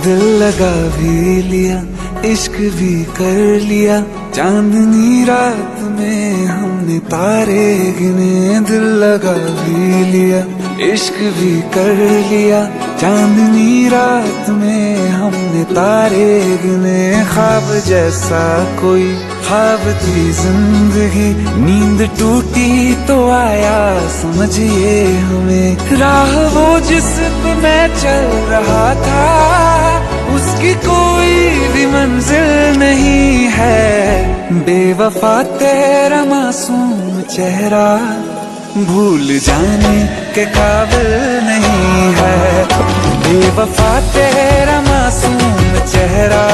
दिल लगा भी लिया, इश्क भी कर लिया, चांदनी रात में हमने तारे गिने। दिल लगा भी लिया, इश्क भी कर लिया, चांदनी रात में हमने तारे गिने। ख्वाब जैसा कोई ख्वाब थी जिंदगी, नींद टूटी तो आया समझिए हमें। राह वो जिस पे मैं चल रहा था, उसकी कोई भी मंजिल नहीं है। बेवफा तेरा मासूम चेहरा भूल जाने के काबिल नहीं है। बेवफा तेरा मासूम चेहरा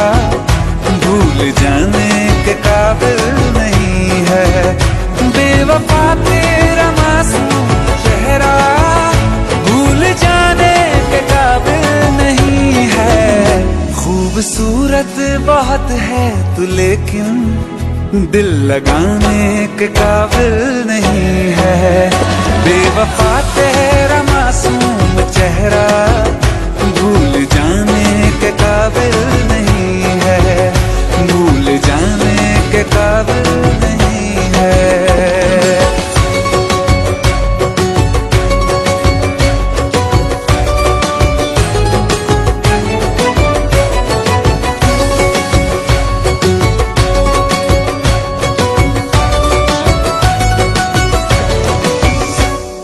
भूल जाने के काबिल नहीं है। बेवफा तेरा मासूम चेहरा भूल जाने के काबिल नहीं है। खूबसूरत बहुत है तू लेकिन दिल लगाने के काबिल नहीं है। बेवफा